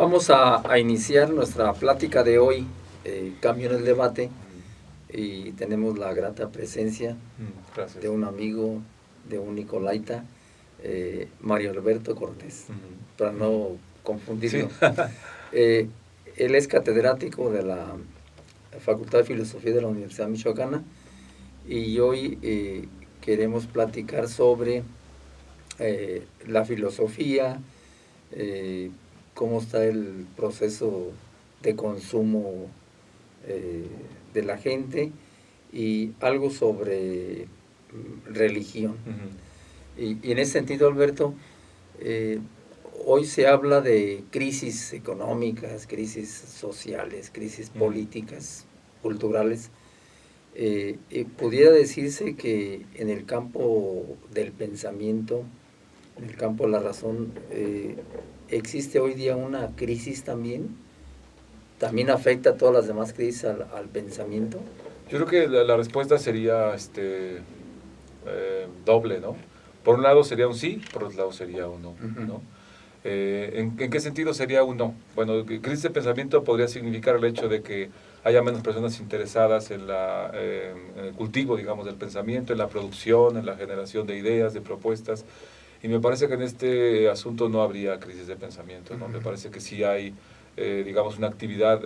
Vamos a iniciar nuestra plática de hoy, Cambio en el Debate, y tenemos la grata presencia de un amigo, de un nicolaita, Mario Alberto Cortés, para no confundirlo. Sí. Él es catedrático de la Facultad de Filosofía de la Universidad Michoacana, y hoy queremos platicar sobre la filosofía, cómo está el proceso de consumo de la gente y algo sobre religión. Y en ese sentido, Alberto, hoy se habla de crisis económicas, crisis sociales, crisis políticas, culturales. Pudiera decirse que en el campo del pensamiento, en el campo de la razón, existe hoy día una crisis también afecta a todas las demás crisis al pensamiento. Yo creo que la respuesta sería doble, ¿no? Por un lado sería un sí, por otro lado sería un no, ¿no? ¿En qué sentido sería un no? Bueno, crisis de pensamiento podría significar el hecho de que haya menos personas interesadas en el cultivo, digamos, del pensamiento, en la producción, en la generación de ideas, de propuestas. Y me parece que en este asunto no habría crisis de pensamiento, ¿no? Me parece que sí hay, digamos, una actividad,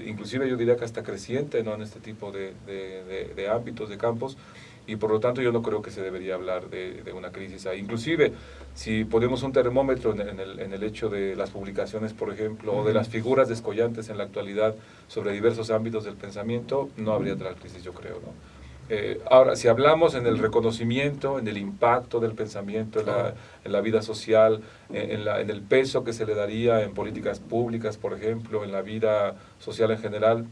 inclusive yo diría que hasta creciente, ¿no? En este tipo de ámbitos, de campos, y por lo tanto yo no creo que se debería hablar de una crisis ahí. Inclusive, si ponemos un termómetro en el hecho de las publicaciones, por ejemplo, o de las figuras descollantes en la actualidad sobre diversos ámbitos del pensamiento, no habría tal crisis, yo creo, ¿no? Ahora, si hablamos en el reconocimiento, en el impacto del pensamiento en la vida social, en el peso que se le daría en políticas públicas, por ejemplo, en la vida social en general,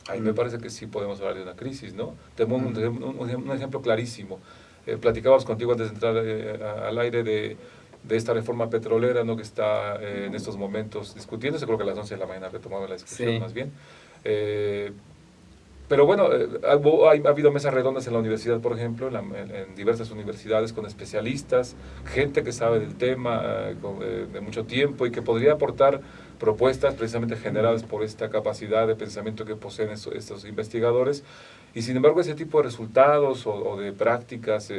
ahí me parece que sí podemos hablar de una crisis, ¿no? Tengo un ejemplo clarísimo. Platicábamos contigo antes de entrar al aire de esta reforma petrolera, ¿no? Que está en estos momentos discutiéndose. Creo que a las 11 de la mañana retomaba la discusión, más bien. Pero bueno, ha habido mesas redondas en la universidad, por ejemplo, en diversas universidades con especialistas, gente que sabe del tema de mucho tiempo y que podría aportar propuestas precisamente generadas por esta capacidad de pensamiento que poseen estos investigadores. Y sin embargo, ese tipo de resultados o de prácticas,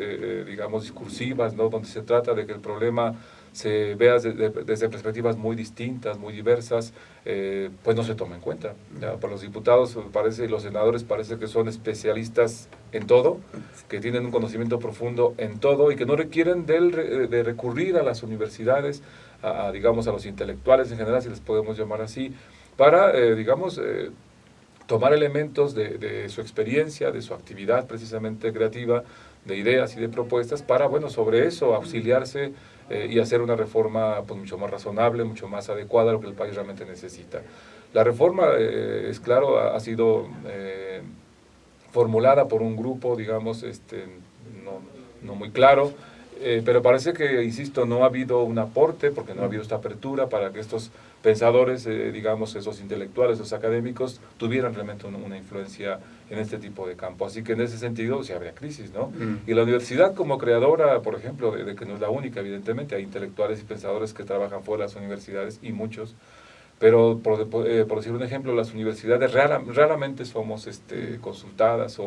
digamos, discursivas, ¿no? Donde se trata de que el problema se vea desde perspectivas muy distintas, muy diversas, pues no se toma en cuenta. ¿Ya? Para los diputados y los senadores parece que son especialistas en todo, que tienen un conocimiento profundo en todo y que no requieren de recurrir a las universidades, digamos, a los intelectuales en general, si les podemos llamar así, para, digamos, tomar elementos de su experiencia, de su actividad precisamente creativa, de ideas y de propuestas para, bueno, sobre eso auxiliarse y hacer una reforma pues, mucho más razonable, mucho más adecuada a lo que el país realmente necesita. La reforma, es claro, ha sido formulada por un grupo, digamos, no muy claro, pero parece que, insisto, no ha habido un aporte, porque no ha habido esta apertura para que estos pensadores, digamos, esos intelectuales, esos académicos, tuvieran realmente una influencia en este tipo de campo. Así que en ese sentido sí habría crisis, ¿no? Y la universidad como creadora, por ejemplo, de que no es la única, evidentemente, hay intelectuales y pensadores que trabajan fuera de las universidades y muchos, pero por decir un ejemplo, las universidades raramente somos consultadas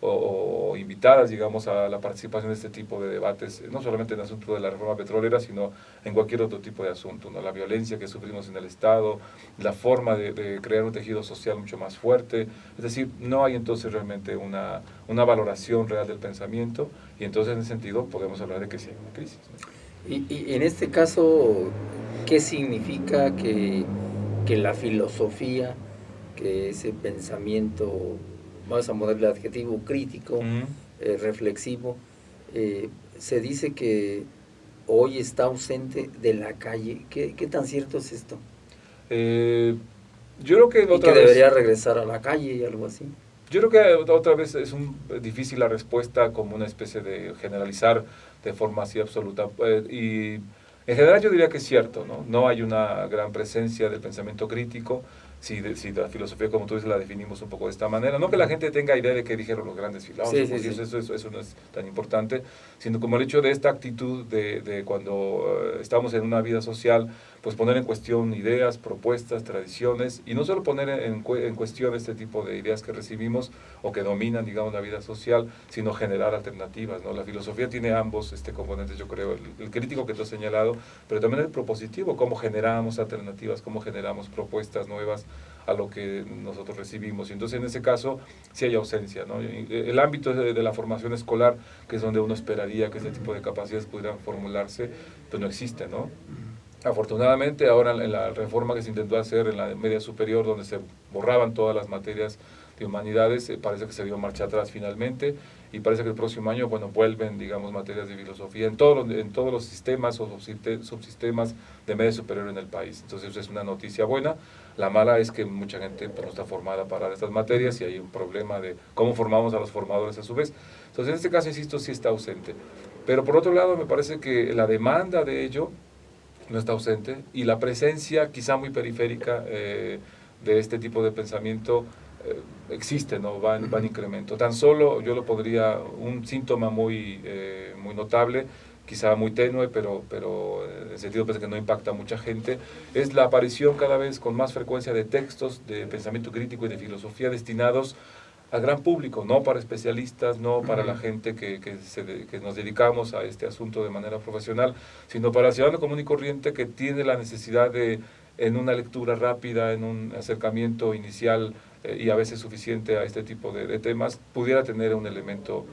o invitadas, digamos, a la participación de este tipo de debates, no solamente en el asunto de la reforma petrolera, sino en cualquier otro tipo de asunto, ¿no? La violencia que sufrimos en el Estado, la forma de crear un tejido social mucho más fuerte, es decir, no hay entonces realmente una valoración real del pensamiento, y entonces en ese sentido podemos hablar de que sí hay una crisis, ¿no? Y en este caso, ¿qué significa que la filosofía, que ese pensamiento, vamos a ponerle adjetivo, crítico, reflexivo, se dice que hoy está ausente de la calle? ¿Qué tan cierto es esto? Yo creo que otra vez debería regresar a la calle y algo así. Yo creo que otra vez es difícil la respuesta, como una especie de generalizar de forma así absoluta. Y en general yo diría que es cierto, ¿no? No hay una gran presencia del pensamiento crítico, si la filosofía, como tú dices, la definimos un poco de esta manera. No que la gente tenga idea de qué dijeron los grandes filósofos, eso no es tan importante, sino como el hecho de esta actitud de cuando estamos en una vida social, pues poner en cuestión ideas, propuestas, tradiciones, y no solo poner en cuestión este tipo de ideas que recibimos o que dominan, digamos, la vida social, sino generar alternativas, ¿no? La filosofía tiene ambos componentes, yo creo, el crítico que te he señalado, pero también el propositivo, cómo generamos alternativas, cómo generamos propuestas nuevas a lo que nosotros recibimos. Y entonces, en ese caso, sí hay ausencia, ¿no? El ámbito de la formación escolar, que es donde uno esperaría que este tipo de capacidades pudieran formularse, pues no existe, ¿no? Afortunadamente, ahora en la reforma que se intentó hacer en la media superior, donde se borraban todas las materias de humanidades, parece que se dio marcha atrás finalmente, y parece que el próximo año, bueno, vuelven, digamos, materias de filosofía en todos los sistemas o subsistemas de media superior en el país. Entonces, es una noticia buena. La mala es que mucha gente pues, no está formada para dar estas materias y hay un problema de cómo formamos a los formadores a su vez. Entonces, en este caso, insisto, sí está ausente. Pero por otro lado, me parece que la demanda de ello no está ausente, y la presencia quizá muy periférica de este tipo de pensamiento existe, ¿no? Va en incremento. Tan solo yo lo podría, un síntoma muy notable, quizá muy tenue, pero en el sentido pues, que no impacta a mucha gente, es la aparición cada vez con más frecuencia de textos de pensamiento crítico y de filosofía destinados al gran público, no para especialistas, no para la gente que nos dedicamos a este asunto de manera profesional, sino para el ciudadano común y corriente que tiene la necesidad de, en una lectura rápida, en un acercamiento inicial y a veces suficiente a este tipo de temas, pudiera tener un elemento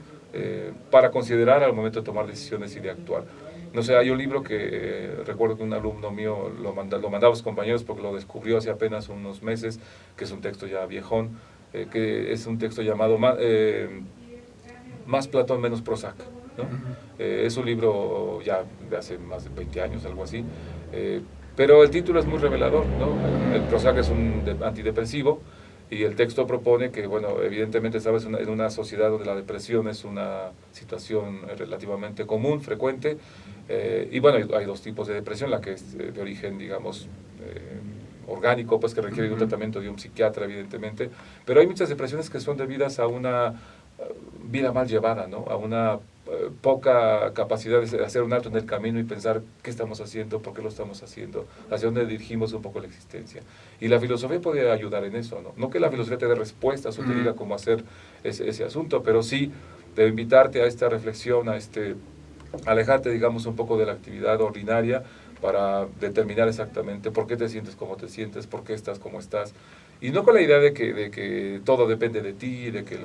para considerar al momento de tomar decisiones y de actuar. No sé, hay un libro que recuerdo que un alumno mío lo mandaba a sus compañeros porque lo descubrió hace apenas unos meses, que es un texto ya viejón, que es un texto llamado Más Platón, menos Prozac, ¿no? Es un libro ya de hace más de 20 años, algo así, pero el título es muy revelador, ¿no? El Prozac es un antidepresivo y el texto propone que, bueno, evidentemente sabes, en una sociedad donde la depresión es una situación relativamente común, frecuente, y bueno, hay dos tipos de depresión, la que es de origen, digamos, orgánico, pues que requiere un tratamiento de un psiquiatra, evidentemente, pero hay muchas depresiones que son debidas a una vida mal llevada, ¿no? A una poca capacidad de hacer un alto en el camino y pensar qué estamos haciendo, por qué lo estamos haciendo, hacia dónde dirigimos un poco la existencia. Y la filosofía puede ayudar en eso, ¿no? No que la filosofía te dé respuestas o te diga cómo hacer ese asunto, pero sí de invitarte a esta reflexión, a alejarte, digamos, un poco de la actividad ordinaria para determinar exactamente por qué te sientes como te sientes, por qué estás como estás. Y no con la idea de que todo depende de ti, de que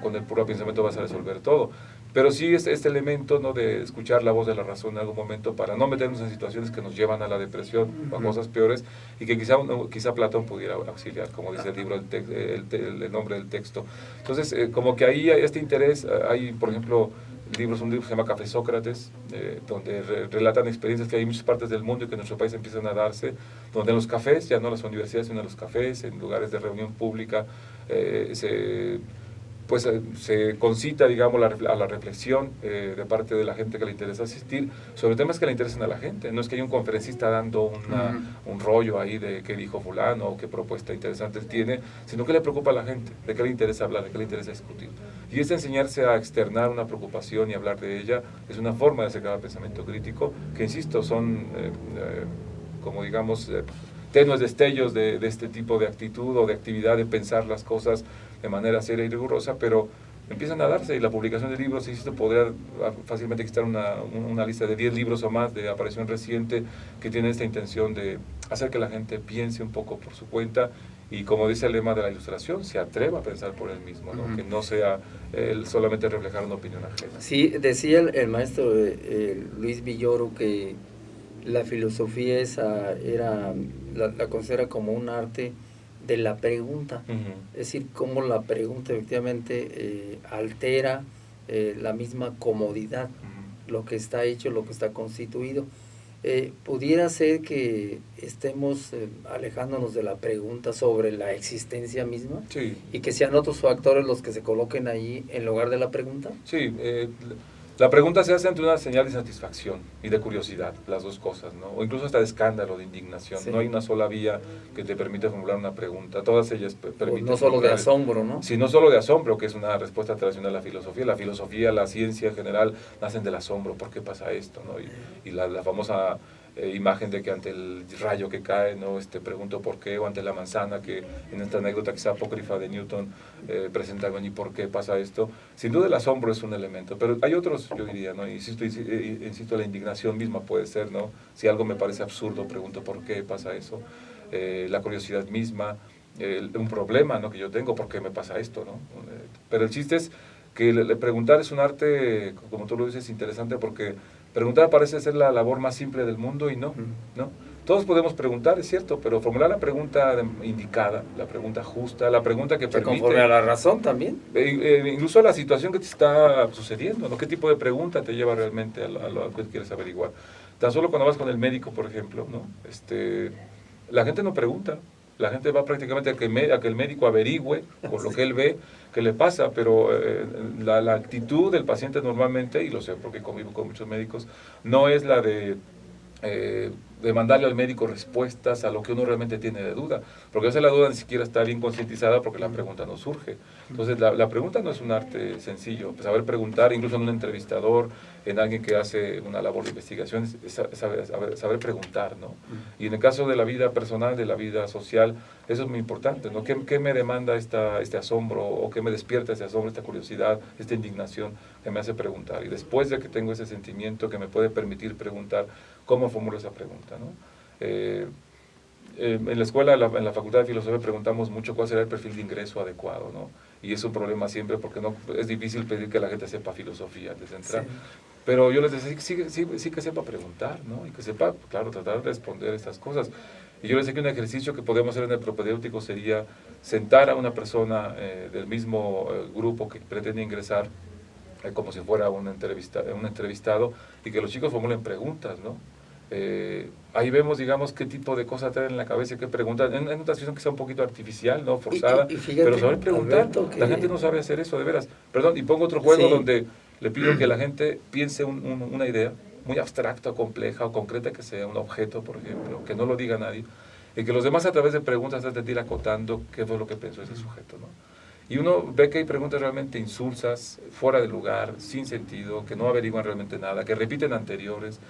con el puro pensamiento vas a resolver todo. Pero sí este elemento, ¿no?, de escuchar la voz de la razón en algún momento para no meternos en situaciones que nos llevan a la depresión o a cosas peores, y que quizá Platón pudiera auxiliar, como dice el libro, el nombre del texto. Entonces, como que ahí hay este interés. Hay, por ejemplo, un libro que se llama Café Sócrates, donde relatan experiencias que hay en muchas partes del mundo y que en nuestro país empiezan a darse, donde en los cafés, ya no en las universidades, sino en los cafés, en lugares de reunión pública, se concita, digamos, a la reflexión de parte de la gente que le interesa asistir sobre temas que le interesan a la gente. No es que haya un conferencista dando un rollo ahí de qué dijo fulano o qué propuesta interesante él tiene, sino que le preocupa a la gente, de qué le interesa hablar, de qué le interesa discutir. Y enseñarse a externar una preocupación y hablar de ella es una forma de acercar al pensamiento crítico, que, insisto, son como digamos tenues destellos de este tipo de actitud o de actividad de pensar las cosas de manera seria y rigurosa, pero empiezan a darse, y la publicación de libros, insisto, podría fácilmente existir una lista de 10 libros o más de aparición reciente que tienen esta intención de hacer que la gente piense un poco por su cuenta y, como dice el lema de la Ilustración, se atreva a pensar por él mismo, ¿no? Que no sea solamente reflejar una opinión ajena. Sí, decía el maestro Luis Villoro que la filosofía la considera como un arte de la pregunta, es decir, cómo la pregunta efectivamente altera la misma comodidad, lo que está hecho, lo que está constituido. Pudiera ser que estemos alejándonos de la pregunta sobre la existencia misma, sí, y que sean otros factores los que se coloquen ahí en lugar de la pregunta. Sí, la pregunta se hace ante una señal de satisfacción y de curiosidad, las dos cosas, ¿no? O incluso hasta de escándalo, de indignación. Sí. No hay una sola vía que te permite formular una pregunta. Todas ellas permiten... No solo de asombro, ¿no? Sí, no solo de asombro, que es una respuesta tradicional a la filosofía. La filosofía, la ciencia en general, nacen del asombro. ¿Por qué pasa esto, no? Y la famosa imagen de que ante el rayo que cae, ¿no? Pregunto por qué, o ante la manzana, que en esta anécdota que es apócrifa de Newton, presenta algo, ¿y por qué pasa esto? Sin duda el asombro es un elemento, pero hay otros, yo diría, ¿no? Insisto, la indignación misma puede ser, ¿no? Si algo me parece absurdo, pregunto por qué pasa eso. La curiosidad misma, un problema, ¿no? Que yo tengo, ¿por qué me pasa esto, ¿no? Pero el chiste es que preguntar es un arte, como tú lo dices, interesante, porque preguntar parece ser la labor más simple del mundo y no, ¿no? Todos podemos preguntar, es cierto, pero formular la pregunta indicada, la pregunta justa, la pregunta que permite... conforme a la razón también. Incluso a la situación que te está sucediendo, ¿no? ¿Qué tipo de pregunta te lleva realmente a lo que quieres averiguar? Tan solo cuando vas con el médico, por ejemplo, ¿no? La gente no pregunta. La gente va prácticamente a que el médico averigüe con lo que él ve qué le pasa, pero la actitud del paciente normalmente, y lo sé porque convivo con muchos médicos, no es la de mandarle al médico respuestas a lo que uno realmente tiene de duda, porque a veces la duda ni siquiera está bien concientizada porque la pregunta no surge. Entonces la pregunta no es un arte sencillo, pues saber preguntar, incluso en un entrevistador, en alguien que hace una labor de investigación, es saber preguntar, ¿no? Y en el caso de la vida personal, de la vida social, eso es muy importante, ¿no? ¿Qué me demanda este asombro, o qué me despierta ese asombro, esta curiosidad, esta indignación que me hace preguntar? Y después de que tengo ese sentimiento que me puede permitir preguntar, ¿cómo formulo esa pregunta, ¿no? En la escuela, en la Facultad de Filosofía, preguntamos mucho cuál será el perfil de ingreso adecuado, ¿no? Y es un problema siempre porque no es difícil pedir que la gente sepa filosofía antes de entrar. Sí. Pero yo les decía, sí que sepa preguntar, ¿no? Y que sepa, claro, tratar de responder estas cosas. Y yo les decía que un ejercicio que podemos hacer en el propedéutico sería sentar a una persona del mismo grupo que pretende ingresar, como si fuera un entrevistado, y que los chicos formulen preguntas, ¿no? Ahí vemos, digamos, qué tipo de cosas traen en la cabeza, qué preguntan, en una situación que sea un poquito artificial, ¿no? Forzada, y fíjate, pero saber preguntar, Alberto, la gente no sabe hacer eso, de veras. Perdón, y pongo otro juego donde le pido que la gente piense una idea, muy abstracta, compleja o concreta, que sea un objeto, por ejemplo, que no lo diga nadie, y que los demás a través de preguntas traten de ir acotando qué fue lo que pensó ese sujeto, ¿no? Y uno ve que hay preguntas realmente insulsas, fuera de lugar, sin sentido, que no averiguan realmente nada, que repiten anteriores.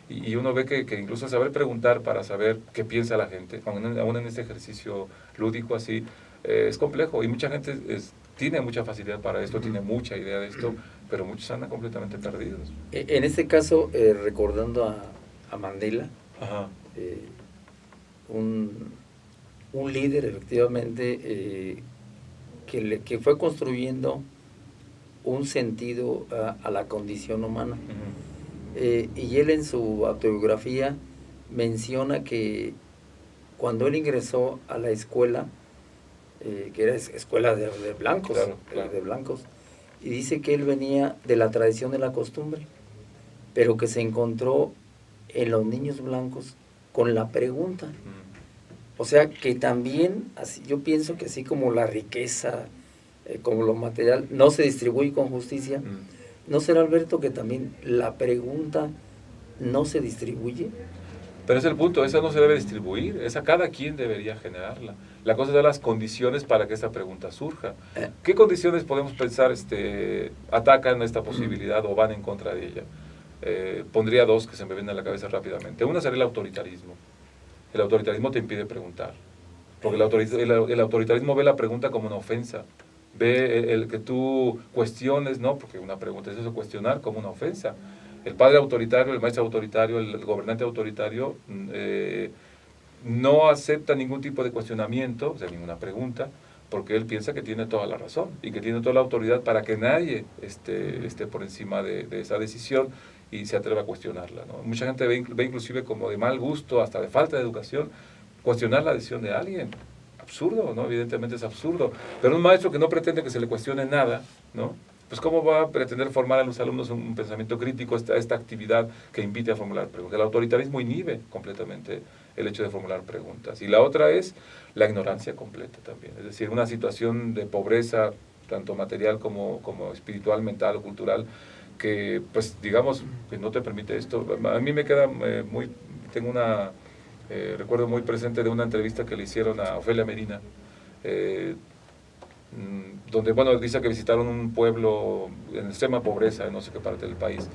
Y uno ve que incluso saber preguntar para saber qué piensa la gente, aún en este ejercicio lúdico así, es complejo. Y mucha gente tiene mucha facilidad para esto, tiene mucha idea de esto, pero muchos andan completamente perdidos. En este caso, recordando a Mandela, un líder efectivamente que fue construyendo un sentido a la condición humana. Y él en su autobiografía menciona que cuando él ingresó a la escuela, que era escuela de blancos, claro. De blancos, y dice que él venía de la tradición de la costumbre, pero que se encontró en los niños blancos con la pregunta. O sea que también, así, yo pienso que así como la riqueza, como lo material, no se distribuye con justicia, ¿no será, Alberto, que también la pregunta no se distribuye? Pero es el punto, esa no se debe distribuir, esa cada quien debería generarla. La cosa es dar las condiciones para que esa pregunta surja. ¿Qué condiciones podemos pensar atacan esta posibilidad o van en contra de ella? Pondría dos que se me vienen a la cabeza rápidamente. Una sería el autoritarismo. El autoritarismo te impide preguntar, porque el autoritarismo ve la pregunta como una ofensa. Ve el que tú cuestiones, ¿no? Porque una pregunta es eso, cuestionar como una ofensa. El padre autoritario, el maestro autoritario, el gobernante autoritario no acepta ningún tipo de cuestionamiento, o sea, ninguna pregunta, porque él piensa que tiene toda la razón y que tiene toda la autoridad para que nadie esté por encima de esa decisión y se atreva a cuestionarla, ¿no? Mucha gente ve inclusive como de mal gusto, hasta de falta de educación, cuestionar la decisión de alguien. Absurdo, ¿no? Evidentemente es absurdo. Pero un maestro que no pretende que se le cuestione nada, ¿no? Pues ¿cómo va a pretender formar a los alumnos un pensamiento crítico, esta actividad que invite a formular preguntas? El autoritarismo inhibe completamente el hecho de formular preguntas. Y la otra es la ignorancia completa también. Es decir, una situación de pobreza, tanto material como espiritual, mental o cultural, que, pues, digamos, que no te permite esto. A mí me queda tengo recuerdo muy presente de una entrevista que le hicieron a Ofelia Medina, donde, bueno, dice que visitaron un pueblo en extrema pobreza, en no sé qué parte del país,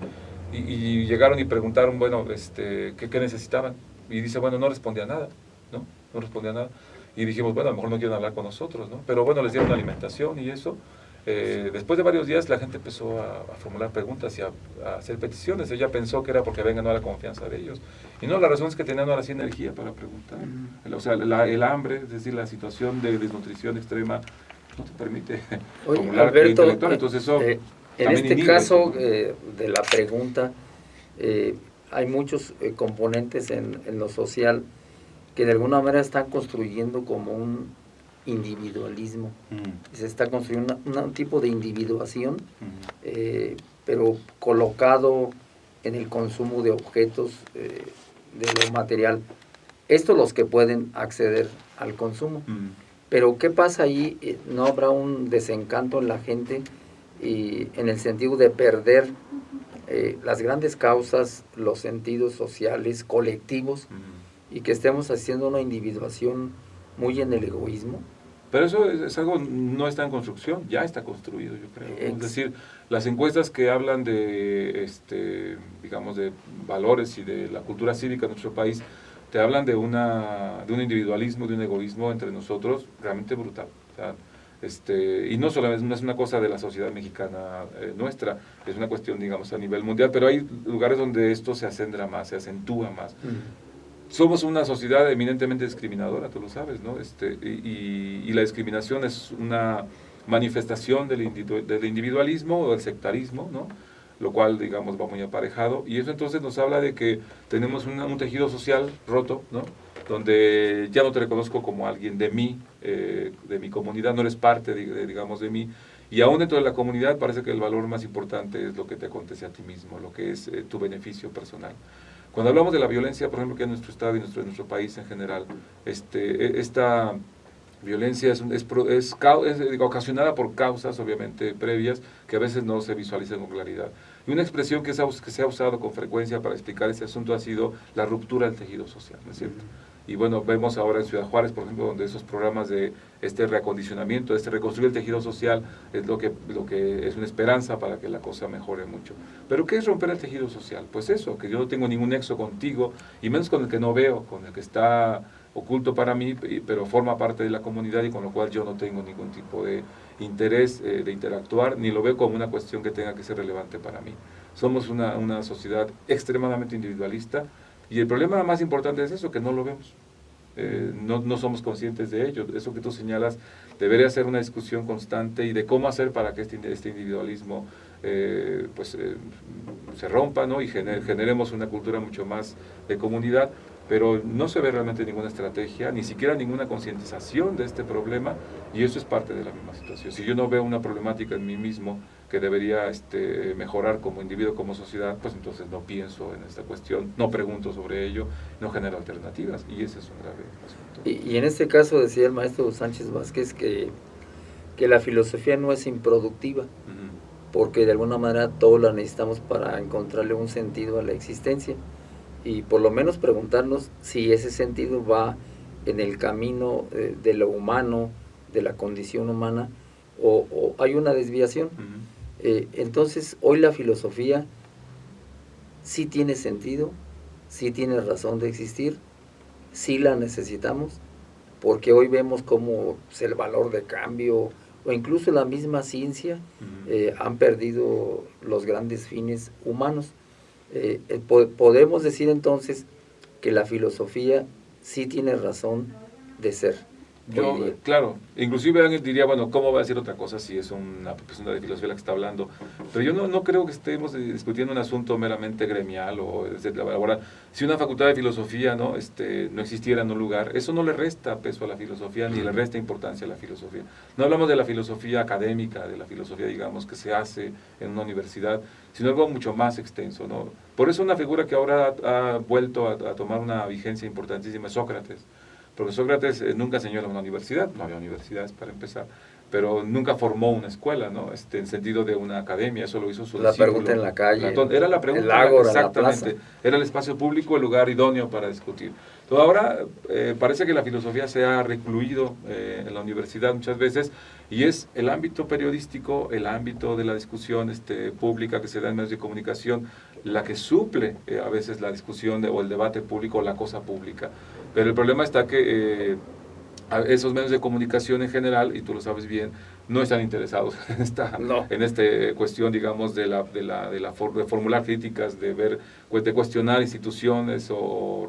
y llegaron y preguntaron, bueno, ¿qué necesitaban? Y dice, bueno, no respondía nada, ¿no? No respondía nada. Y dijimos, bueno, a lo mejor no quieren hablar con nosotros, ¿no? Pero bueno, les dieron alimentación y eso. Después de varios días la gente empezó a formular preguntas y a hacer peticiones. Ella pensó que era porque había ganado la confianza de ellos. Y no, la razón es que tenían ahora sí energía para preguntar. O sea, el hambre, es decir, la situación de desnutrición extrema no te permite formular Alberto, intelectual. Entonces eso en este caso de la pregunta, hay muchos componentes en lo social que de alguna manera están construyendo como un individualismo. Se está construyendo un tipo de individuación, pero colocado en el consumo de objetos, de lo material. Estos los que pueden acceder al consumo. Pero ¿qué pasa ahí? ¿No habrá un desencanto en la gente en el sentido de perder las grandes causas, los sentidos sociales, colectivos, y que estemos haciendo una individuación muy en el egoísmo? Pero eso es algo, no está en construcción, ya está construido, yo creo. Es decir, las encuestas que hablan de, digamos, de valores y de la cultura cívica de nuestro país, te hablan de un individualismo, de un egoísmo entre nosotros realmente brutal. O sea, y no solamente no es una cosa de la sociedad mexicana nuestra, es una cuestión, digamos, a nivel mundial, pero hay lugares donde esto se acentúa más, se acentúa más. Somos una sociedad eminentemente discriminadora, tú lo sabes, ¿no? Y la discriminación es una manifestación del individualismo o del sectarismo, ¿no? Lo cual, digamos, va muy aparejado. Y eso entonces nos habla de que tenemos un tejido social roto, ¿no? Donde ya no te reconozco como alguien de mi comunidad, no eres parte, digamos, de mí. Y aún dentro de la comunidad parece que el valor más importante es lo que te acontece a ti mismo, lo que es tu beneficio personal. Cuando hablamos de la violencia, por ejemplo, que en nuestro estado y en nuestro país en general, esta violencia es ocasionada por causas, obviamente, previas, que a veces no se visualizan con claridad. Y una expresión que se ha usado con frecuencia para explicar este asunto ha sido la ruptura del tejido social, ¿no es cierto? Y bueno, vemos ahora en Ciudad Juárez, por ejemplo, donde esos programas de reacondicionamiento, reconstruir el tejido social, es lo que es una esperanza para que la cosa mejore mucho. Pero ¿qué es romper el tejido social? Pues eso, que yo no tengo ningún nexo contigo, y menos con el que no veo, con el que está oculto para mí, pero forma parte de la comunidad y con lo cual yo no tengo ningún tipo de interés de interactuar, ni lo veo como una cuestión que tenga que ser relevante para mí. Somos una sociedad extremadamente individualista, y el problema más importante es eso, que no lo vemos. No somos conscientes de ello. Eso que tú señalas debería ser una discusión constante y de cómo hacer para que este individualismo se rompa, ¿no? Y generemos una cultura mucho más de comunidad, pero no se ve realmente ninguna estrategia, ni siquiera ninguna concientización de este problema, y eso es parte de la misma situación. Si yo no veo una problemática en mí mismo que debería mejorar como individuo, como sociedad, pues entonces no pienso en esta cuestión, no pregunto sobre ello, no genero alternativas, y ese es un grave asunto. Y en este caso decía el maestro Sánchez Vázquez que la filosofía no es improductiva, porque de alguna manera todo la necesitamos para encontrarle un sentido a la existencia, y por lo menos preguntarnos si ese sentido va en el camino de lo humano, de la condición humana, o hay una desviación. Entonces hoy la filosofía sí tiene sentido, sí tiene razón de existir, sí la necesitamos, porque hoy vemos cómo el valor de cambio o incluso la misma ciencia han perdido los grandes fines humanos. Podemos decir entonces que la filosofía sí tiene razón de ser. Claro, inclusive alguien diría, bueno, ¿cómo va a decir otra cosa si es una persona de filosofía la que está hablando? Pero yo no creo que estemos discutiendo un asunto meramente gremial o ahora, si una facultad de filosofía no existiera en un lugar, eso no le resta peso a la filosofía ni le resta importancia a la filosofía. No hablamos de la filosofía académica, de la filosofía, digamos, que se hace en una universidad, sino algo mucho más extenso, ¿no? Por eso una figura que ahora ha vuelto a tomar una vigencia importantísima es Sócrates. Porque Sócrates nunca enseñó en una universidad, no había universidades para empezar, pero nunca formó una escuela, ¿no? En sentido de una academia, eso lo hizo su discípulo. La pregunta en la calle. Era la pregunta, el ágora, exactamente. la plaza. Era el espacio público, el lugar idóneo para discutir. Entonces ahora parece que la filosofía se ha recluido en la universidad muchas veces, y es el ámbito periodístico, el ámbito de la discusión pública que se da en medios de comunicación, la que suple a veces la discusión o el debate público o la cosa pública. Pero el problema está que esos medios de comunicación en general, y tú lo sabes bien, no están interesados en esta cuestión, digamos, de formular críticas, de cuestionar instituciones o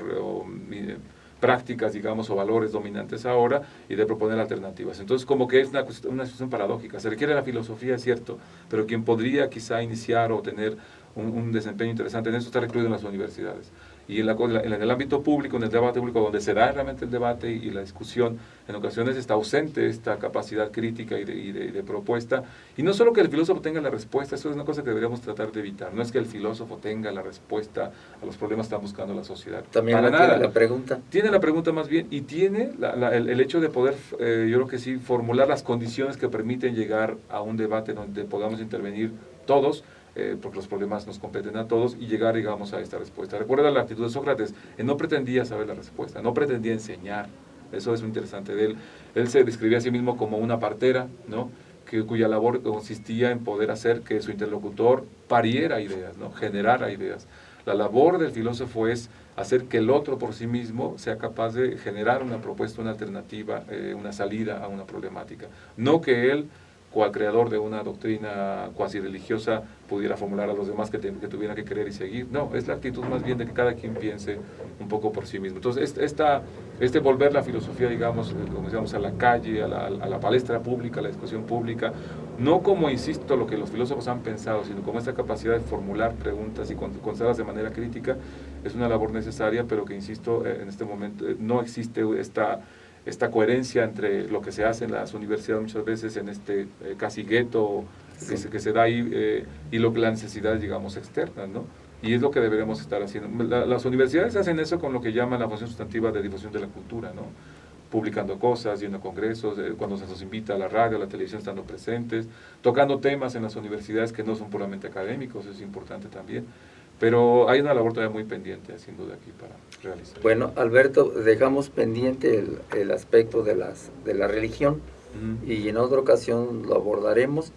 prácticas, digamos, o valores dominantes ahora, y de proponer alternativas. Entonces, como que es una situación paradójica. Se requiere la filosofía, es cierto, pero quien podría quizá iniciar o tener un desempeño interesante en eso está recluido en las universidades. Y en el ámbito público, en el debate público, donde se da realmente el debate y la discusión, en ocasiones está ausente esta capacidad crítica y de propuesta. Y no solo que el filósofo tenga la respuesta, eso es una cosa que deberíamos tratar de evitar. No es que el filósofo tenga la respuesta a los problemas que está buscando la sociedad. También para nada. Tiene la pregunta. Tiene la pregunta más bien, y tiene el hecho de poder, yo creo que sí, formular las condiciones que permiten llegar a un debate donde podamos intervenir todos, porque los problemas nos competen a todos, y llegar, digamos, a esta respuesta. Recuerda la actitud de Sócrates, él no pretendía saber la respuesta, no pretendía enseñar. Eso es muy interesante de él. Él se describía a sí mismo como una partera, ¿no? Cuya labor consistía en poder hacer que su interlocutor pariera ideas, ¿no? Generara ideas. La labor del filósofo es hacer que el otro por sí mismo sea capaz de generar una propuesta, una alternativa, una salida a una problemática. No que él, cual creador de una doctrina cuasi religiosa, pudiera formular a los demás que tuvieran que creer y seguir. No, es la actitud más bien de que cada quien piense un poco por sí mismo. Entonces, volver la filosofía, digamos, como decíamos, a la calle, a la palestra pública, a la discusión pública, no como, insisto, lo que los filósofos han pensado, sino como esta capacidad de formular preguntas y contestarlas de manera crítica, es una labor necesaria, pero que, insisto, en este momento no existe esta coherencia entre lo que se hace en las universidades muchas veces, en este casi gueto que se da ahí, y las necesidades, digamos, externas, ¿no? Y es lo que deberemos estar haciendo. Las universidades hacen eso con lo que llaman la función sustantiva de difusión de la cultura, ¿no? Publicando cosas, yendo a congresos, cuando se nos invita a la radio, a la televisión, estando presentes, tocando temas en las universidades que no son puramente académicos, es importante también. Pero hay una labor todavía muy pendiente, sin duda, aquí para realizar. Bueno, Alberto, dejamos pendiente el aspecto de la religión, y en otra ocasión lo abordaremos,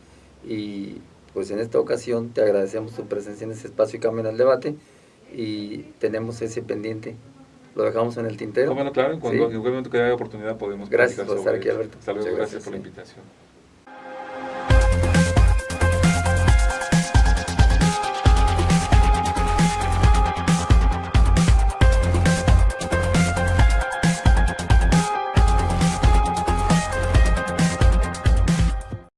y pues en esta ocasión te agradecemos tu presencia en este espacio y Camino al Debate, y tenemos ese pendiente. Lo dejamos en el tintero. Bueno, claro, en cualquier momento que haya oportunidad podemos Gracias por estar aquí, Alberto. Hasta luego, gracias por la invitación.